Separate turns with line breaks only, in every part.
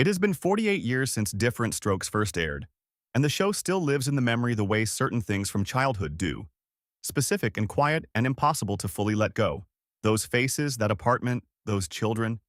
It has been 48 years since Diff'rent Strokes first aired, and the show still lives in the memory the way certain things from childhood do. Specific and quiet and impossible to fully let go. Those faces, that apartment, those children,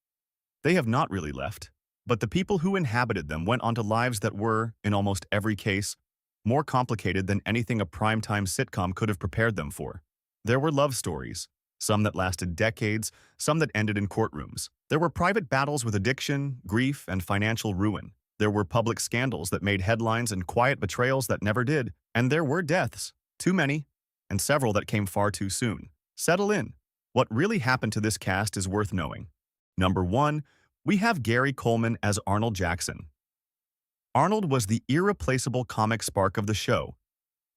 they have not really left. But the people who inhabited them went on to lives that were, in almost every case, more complicated than anything a primetime sitcom could have prepared them for. There were love stories, some that lasted decades, some that ended in courtrooms. There were private battles with addiction, grief, and financial ruin. There were public scandals that made headlines and quiet betrayals that never did. And there were deaths, too many, and several that came far too soon. Settle in. What really happened to this cast is worth knowing. Number 1, we have Gary Coleman as Arnold Jackson. Arnold was the irreplaceable comic spark of the show,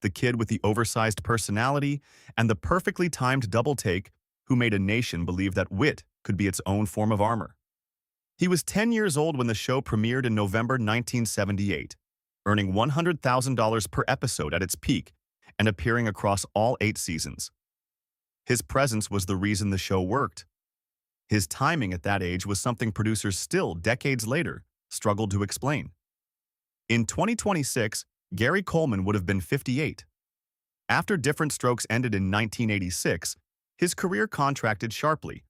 the kid with the oversized personality and the perfectly timed double take who made a nation believe that wit could be its own form of armor. He was 10 years old when the show premiered in November 1978, earning $100,000 per episode at its peak and appearing across all 8 seasons. His presence was the reason the show worked. His timing at that age was something producers still, decades later, struggled to explain. In 2026, Gary Coleman would have been 58. After Diff'rent Strokes ended in 1986, his career contracted sharply.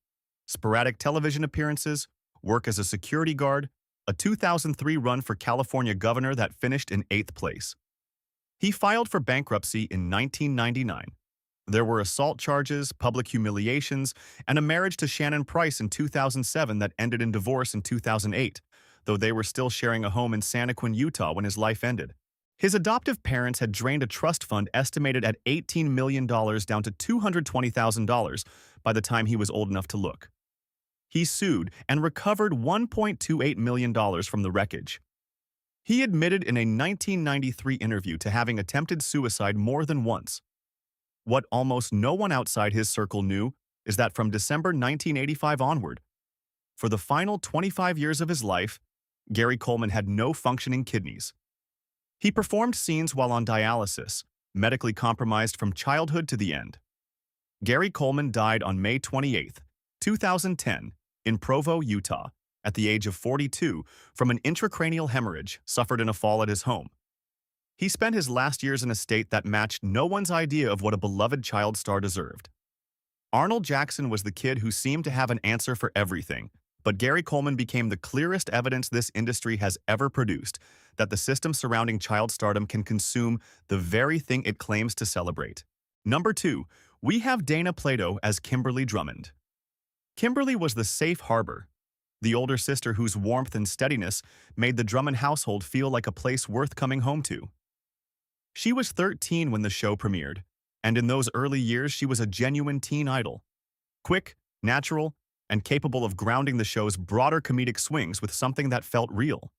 Sporadic television appearances, work as a security guard, a 2003 run for California governor that finished in 8th place. He filed for bankruptcy in 1999. There were assault charges, public humiliations, and a marriage to Shannon Price in 2007 that ended in divorce in 2008, though they were still sharing a home in Santaquin, Utah when his life ended. His adoptive parents had drained a trust fund estimated at $18 million down to $220,000 by the time he was old enough to look. He sued and recovered $1.28 million from the wreckage. He admitted in a 1993 interview to having attempted suicide more than once. What almost no one outside his circle knew is that from December 1985 onward, for the final 25 years of his life, Gary Coleman had no functioning kidneys. He performed scenes while on dialysis, medically compromised from childhood to the end. Gary Coleman died on May 28, 2010, in Provo, Utah, at the age of 42 from an intracranial hemorrhage suffered in a fall at his home. He spent his last years in a state that matched no one's idea of what a beloved child star deserved. Arnold Jackson was the kid who seemed to have an answer for everything, but Gary Coleman became the clearest evidence this industry has ever produced that the system surrounding child stardom can consume the very thing it claims to celebrate. Number 2, we have Dana Plato as Kimberly Drummond. Kimberly was the safe harbor, the older sister whose warmth and steadiness made the Drummond household feel like a place worth coming home to. She was 13 when the show premiered, and in those early years she was a genuine teen idol. Quick, natural, and capable of grounding the show's broader comedic swings with something that felt real.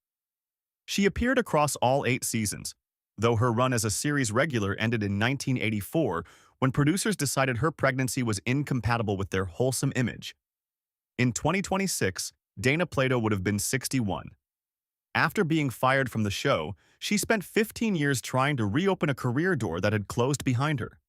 She appeared across all 8 seasons, though her run as a series regular ended in 1984 when producers decided her pregnancy was incompatible with their wholesome image. In 2026, Dana Plato would have been 61. After being fired from the show, she spent 15 years trying to reopen a career door that had closed behind her.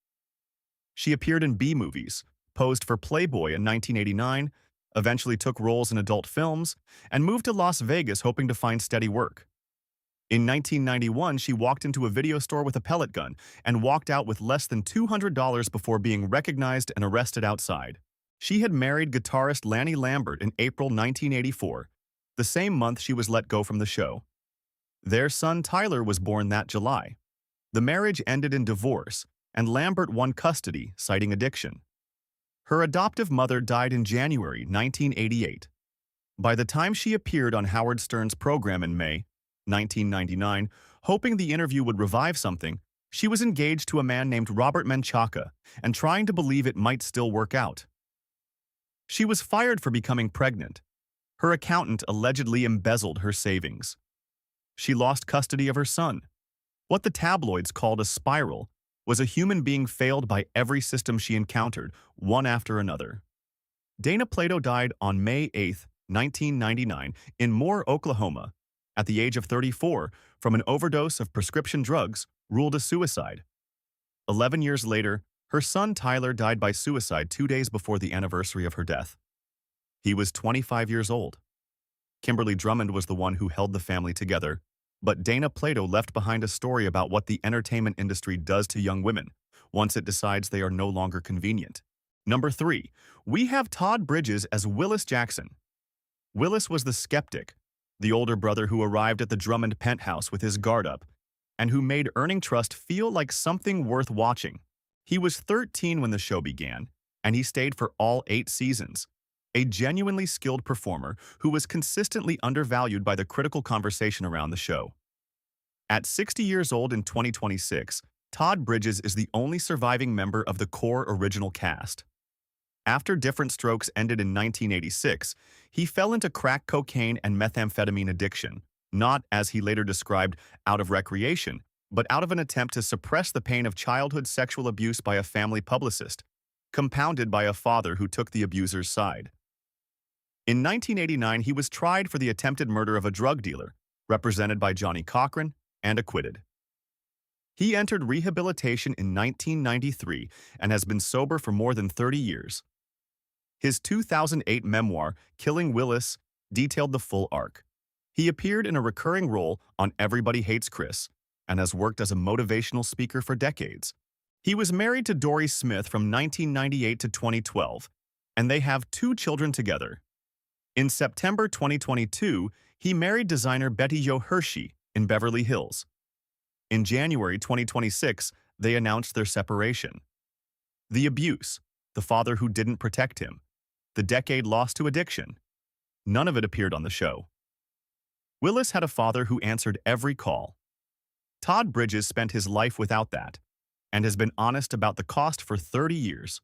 She appeared in B-movies, posed for Playboy in 1989, eventually took roles in adult films, and moved to Las Vegas hoping to find steady work. In 1991, she walked into a video store with a pellet gun and walked out with less than $200 before being recognized and arrested outside. She had married guitarist Lanny Lambert in April 1984, the same month she was let go from the show. Their son Tyler was born that July. The marriage ended in divorce, and Lambert won custody, citing addiction. Her adoptive mother died in January 1988. By the time she appeared on Howard Stern's program in May 1999, hoping the interview would revive something, she was engaged to a man named Robert Menchaca and trying to believe it might still work out. She was fired for becoming pregnant. Her accountant allegedly embezzled her savings. She lost custody of her son. What the tabloids called a spiral was a human being failed by every system she encountered, one after another. Dana Plato died on May 8, 1999, in Moore, Oklahoma, at the age of 34 from an overdose of prescription drugs, ruled a suicide. 11 years later, her son Tyler died by suicide 2 days before the anniversary of her death. He was 25 years old. Kimberly Drummond was the one who held the family together, but Dana Plato left behind a story about what the entertainment industry does to young women once it decides they are no longer convenient. Number 3. We have Todd Bridges as Willis Jackson. Willis was the skeptic, the older brother who arrived at the Drummond penthouse with his guard up, and who made earning trust feel like something worth watching. He was 13 when the show began, and he stayed for all 8 seasons. A genuinely skilled performer who was consistently undervalued by the critical conversation around the show. At 60 years old in 2026, Todd Bridges is the only surviving member of the core original cast. After Diff'rent Strokes ended in 1986, he fell into crack cocaine and methamphetamine addiction, not, as he later described, out of recreation, but out of an attempt to suppress the pain of childhood sexual abuse by a family publicist, compounded by a father who took the abuser's side. In 1989, he was tried for the attempted murder of a drug dealer, represented by Johnny Cochran, and acquitted. He entered rehabilitation in 1993 and has been sober for more than 30 years. His 2008 memoir, Killing Willis, detailed the full arc. He appeared in a recurring role on Everybody Hates Chris and has worked as a motivational speaker for decades. He was married to Dory Smith from 1998 to 2012, and they have 2 children together. In September 2022, he married designer Betty Jo Hershey in Beverly Hills. In January 2026, they announced their separation. The abuse, the father who didn't protect him, the decade lost to addiction. None of it appeared on the show. Willis had a father who answered every call. Todd Bridges spent his life without that, and has been honest about the cost for 30 years.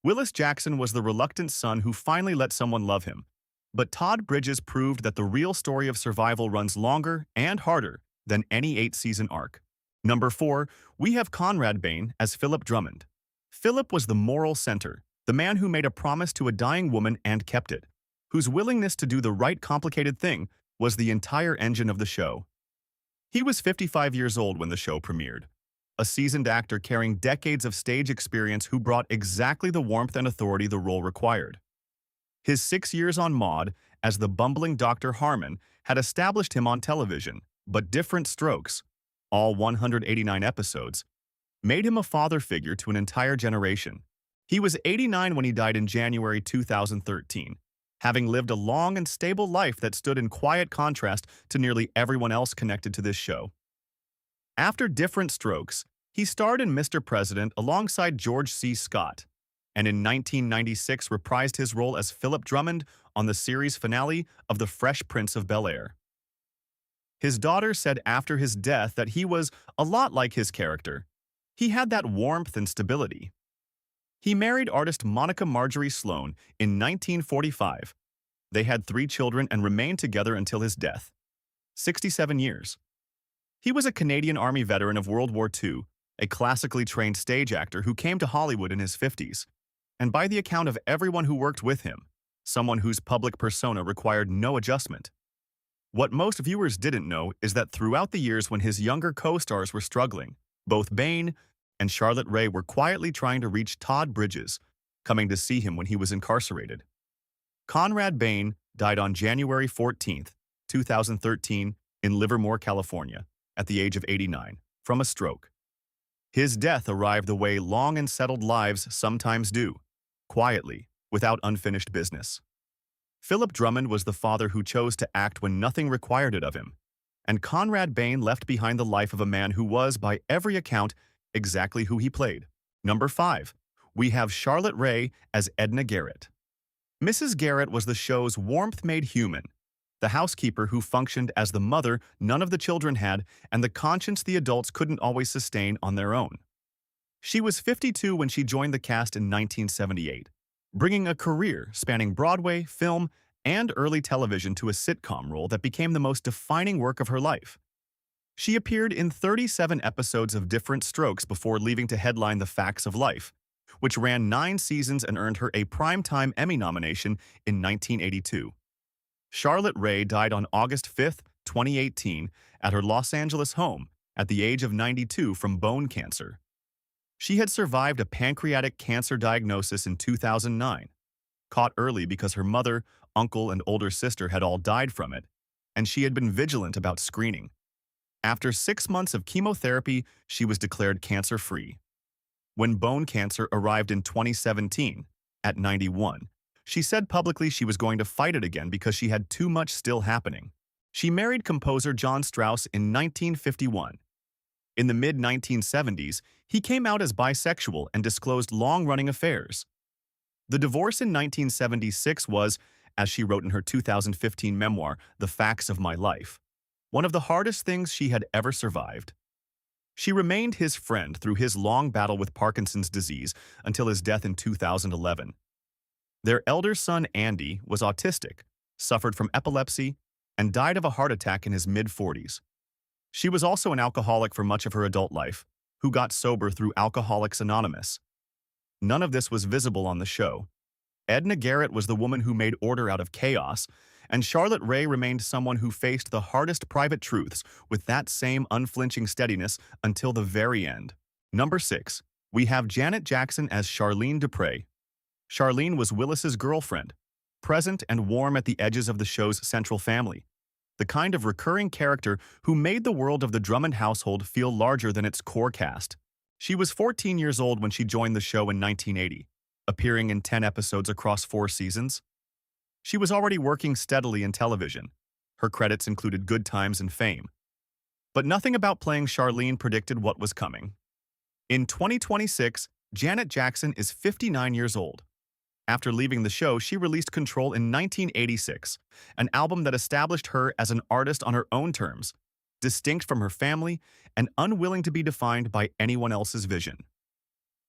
Willis Jackson was the reluctant son who finally let someone love him, but Todd Bridges proved that the real story of survival runs longer and harder than any 8-season arc. Number 4, we have Conrad Bain as Philip Drummond. Philip was the moral center, the man who made a promise to a dying woman and kept it, whose willingness to do the right complicated thing was the entire engine of the show. He was 55 years old when the show premiered, a seasoned actor carrying decades of stage experience who brought exactly the warmth and authority the role required. His 6 years on Maude as the bumbling Dr. Harmon had established him on television, but Diff'rent Strokes, all 189 episodes, made him a father figure to an entire generation. He was 89 when he died in January 2013, having lived a long and stable life that stood in quiet contrast to nearly everyone else connected to this show. After Diff'rent Strokes, he starred in Mr. President alongside George C. Scott, and in 1996 reprised his role as Philip Drummond on the series finale of The Fresh Prince of Bel-Air. His daughter said after his death that he was a lot like his character. He had that warmth and stability. He married artist Monica Marjorie Sloan in 1945. They had 3 children and remained together until his death. 67 years. He was a Canadian Army veteran of World War II, a classically trained stage actor who came to Hollywood in his 50s, and by the account of everyone who worked with him, someone whose public persona required no adjustment. What most viewers didn't know is that throughout the years when his younger co-stars were struggling, both Bain and Charlotte Rae were quietly trying to reach Todd Bridges, coming to see him when he was incarcerated. Conrad Bain died on January 14, 2013, in Livermore, California, at the age of 89, from a stroke. His death arrived the way long and settled lives sometimes do, quietly, without unfinished business. Philip Drummond was the father who chose to act when nothing required it of him, and Conrad Bain left behind the life of a man who was, by every account, exactly who he played. Number 5. We have Charlotte Rae as Edna Garrett. Mrs. Garrett was the show's warmth made human, the housekeeper who functioned as the mother none of the children had and the conscience the adults couldn't always sustain on their own. She was 52 when she joined the cast in 1978, bringing a career spanning Broadway, film, and early television to a sitcom role that became the most defining work of her life. She appeared in 37 episodes of Diff'rent Strokes before leaving to headline The Facts of Life, which ran 9 seasons and earned her a Primetime Emmy nomination in 1982. Charlotte Rae died on August 5, 2018, at her Los Angeles home at the age of 92 from bone cancer. She had survived a pancreatic cancer diagnosis in 2009, caught early because her mother, uncle, and older sister had all died from it, and she had been vigilant about screening. After 6 months of chemotherapy, she was declared cancer-free. When bone cancer arrived in 2017, at 91, she said publicly she was going to fight it again because she had too much still happening. She married composer John Strauss in 1951. In the mid-1970s, he came out as bisexual and disclosed long-running affairs. The divorce in 1976 was, as she wrote in her 2015 memoir, The Facts of My Life, one of the hardest things she had ever survived. She remained his friend through his long battle with Parkinson's disease until his death in 2011. Their elder son, Andy, was autistic, suffered from epilepsy, and died of a heart attack in his mid-40s. She was also an alcoholic for much of her adult life, who got sober through Alcoholics Anonymous. None of this was visible on the show. Edna Garrett was the woman who made order out of chaos, and Charlotte Rae remained someone who faced the hardest private truths with that same unflinching steadiness until the very end. Number 6. We have Janet Jackson as Charlene Dupre. Charlene was Willis's girlfriend, present and warm at the edges of the show's central family, the kind of recurring character who made the world of the Drummond household feel larger than its core cast. She was 14 years old when she joined the show in 1980, appearing in 10 episodes across 4 seasons. She was already working steadily in television. Her credits included Good Times and Fame. But nothing about playing Charlene predicted what was coming. In 2026, Janet Jackson is 59 years old. After leaving the show, she released Control in 1986, an album that established her as an artist on her own terms, distinct from her family and unwilling to be defined by anyone else's vision.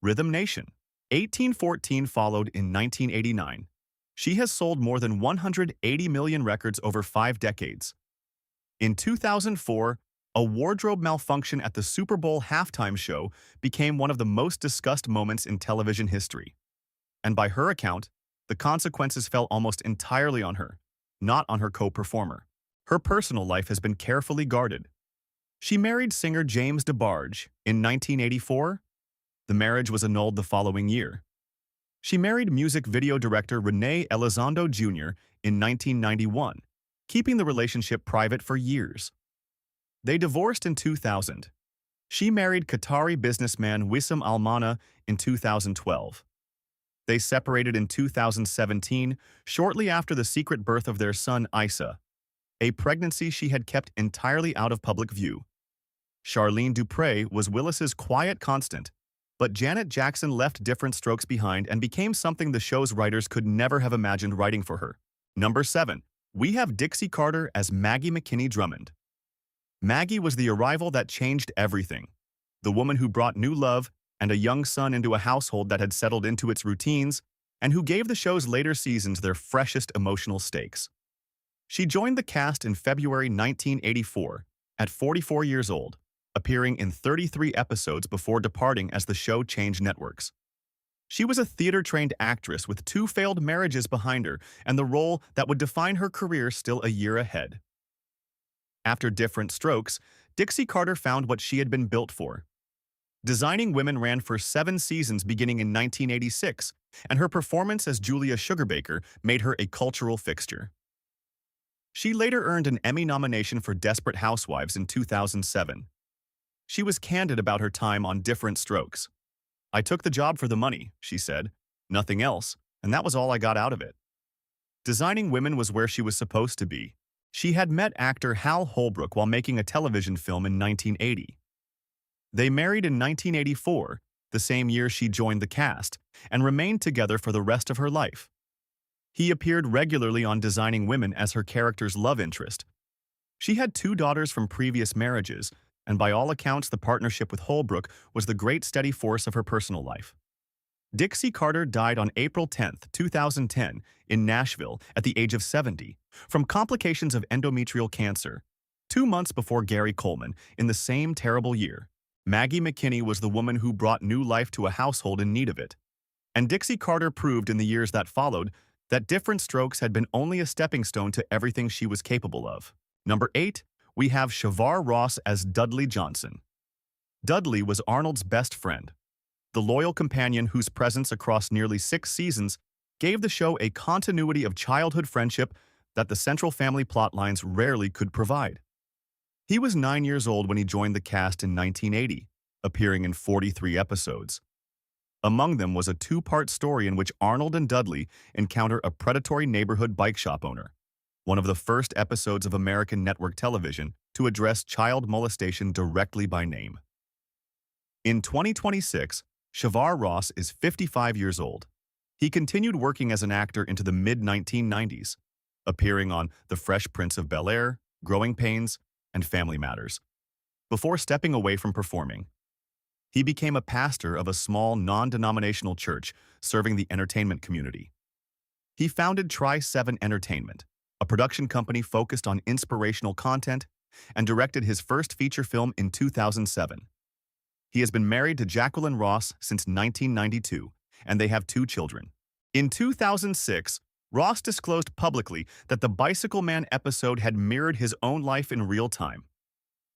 Rhythm Nation. 1814 followed in 1989. She has sold more than 180 million records over 5 decades. In 2004, a wardrobe malfunction at the Super Bowl halftime show became one of the most discussed moments in television history. And by her account, the consequences fell almost entirely on her, not on her co-performer. Her personal life has been carefully guarded. She married singer James DeBarge in 1984. The marriage was annulled the following year. She married music video director Rene Elizondo Jr. in 1991, keeping the relationship private for years. They divorced in 2000. She married Qatari businessman Wissam Almana in 2012. They separated in 2017, shortly after the secret birth of their son Isa, a pregnancy she had kept entirely out of public view. Charlene Dupre was Willis's quiet constant, but Janet Jackson left Diff'rent Strokes behind and became something the show's writers could never have imagined writing for her. Number 7. We have Dixie Carter as Maggie McKinney Drummond. Maggie was the arrival that changed everything. The woman who brought new love and a young son into a household that had settled into its routines, and who gave the show's later seasons their freshest emotional stakes. She joined the cast in February 1984, at 44 years old, appearing in 33 episodes before departing as the show changed networks. She was a theater-trained actress with 2 failed marriages behind her and the role that would define her career still a year ahead. After Diff'rent Strokes, Dixie Carter found what she had been built for. Designing Women ran for 7 seasons beginning in 1986, and her performance as Julia Sugarbaker made her a cultural fixture. She later earned an Emmy nomination for Desperate Housewives in 2007. She was candid about her time on Diff'rent Strokes. "I took the job for the money," she said, "nothing else, and that was all I got out of it." Designing Women was where she was supposed to be. She had met actor Hal Holbrook while making a television film in 1980. They married in 1984, the same year she joined the cast, and remained together for the rest of her life. He appeared regularly on Designing Women as her character's love interest. She had 2 daughters from previous marriages, and by all accounts the partnership with Holbrook was the great steady force of her personal life. Dixie Carter died on April 10, 2010, in Nashville at the age of 70, from complications of endometrial cancer, 2 months before Gary Coleman in the same terrible year. Maggie McKinney was the woman who brought new life to a household in need of it. And Dixie Carter proved in the years that followed that Diff'rent Strokes had been only a stepping stone to everything she was capable of. Number 8. We have Shavar Ross as Dudley Johnson. Dudley was Arnold's best friend, the loyal companion whose presence across nearly 6 seasons gave the show a continuity of childhood friendship that the central family plotlines rarely could provide. He was 9 years old when he joined the cast in 1980, appearing in 43 episodes. Among them was a two-part story in which Arnold and Dudley encounter a predatory neighborhood bike shop owner, one of the first episodes of American network television to address child molestation directly by name. In 2026, Shavar Ross is 55 years old. He continued working as an actor into the mid-1990s, appearing on The Fresh Prince of Bel-Air, Growing Pains, and Family Matters, before stepping away from performing. He became a pastor of a small, non-denominational church serving the entertainment community. He founded Tri-7 Entertainment, a production company focused on inspirational content, and directed his first feature film in 2007. He has been married to Jacqueline Ross since 1992, and they have 2 children. In 2006, Ross disclosed publicly that the Bicycle Man episode had mirrored his own life in real time.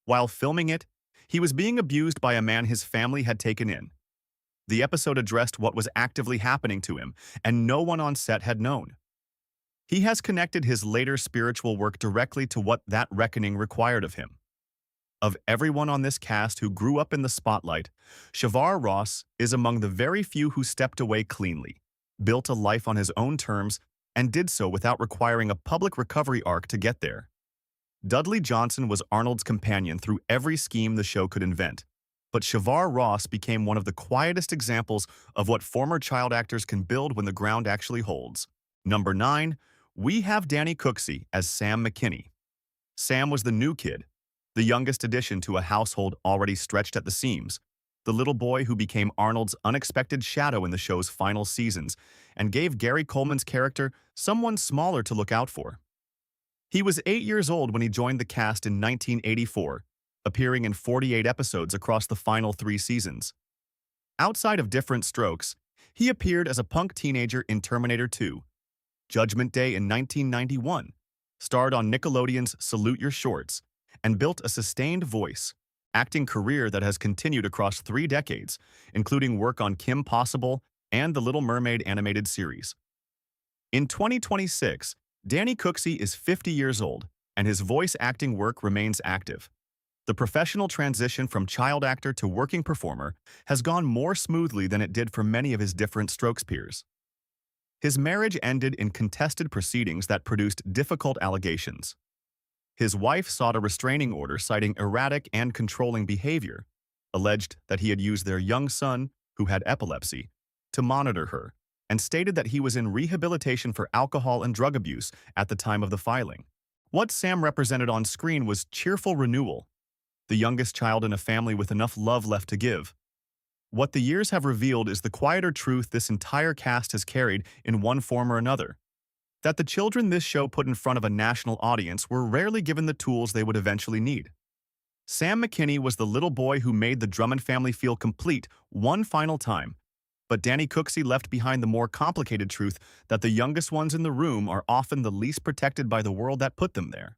While filming it, he was being abused by a man his family had taken in. The episode addressed what was actively happening to him, and no one on set had known. He has connected his later spiritual work directly to what that reckoning required of him. Of everyone on this cast who grew up in the spotlight, Shavar Ross is among the very few who stepped away cleanly, built a life on his own terms, and did so without requiring a public recovery arc to get there. Dudley Johnson was Arnold's companion through every scheme the show could invent, but Shavar Ross became one of the quietest examples of what former child actors can build when the ground actually holds. Number 9, we have Danny Cooksey as Sam McKinney. Sam was the new kid, the youngest addition to a household already stretched at the seams, the little boy who became Arnold's unexpected shadow in the show's final seasons and gave Gary Coleman's character someone smaller to look out for. He was 8 years old when he joined the cast in 1984, appearing in 48 episodes across the final 3 seasons. Outside of Diff'rent Strokes, he appeared as a punk teenager in Terminator 2, Judgment Day in 1991, starred on Nickelodeon's Salute Your Shorts, and built a sustained voice, acting career that has continued across 3 decades, including work on Kim Possible and the Little Mermaid animated series. In 2026, Danny Cooksey is 50 years old, and his voice acting work remains active. The professional transition from child actor to working performer has gone more smoothly than it did for many of his Diff'rent Strokes peers. His marriage ended in contested proceedings that produced difficult allegations. His wife sought a restraining order citing erratic and controlling behavior, alleged that he had used their young son, who had epilepsy, to monitor her, and stated that he was in rehabilitation for alcohol and drug abuse at the time of the filing. What Sam represented on screen was cheerful renewal, the youngest child in a family with enough love left to give. What the years have revealed is the quieter truth this entire cast has carried in one form or another, that the children this show put in front of a national audience were rarely given the tools they would eventually need. Sam McKinney was the little boy who made the Drummond family feel complete one final time, but Danny Cooksey left behind the more complicated truth that the youngest ones in the room are often the least protected by the world that put them there.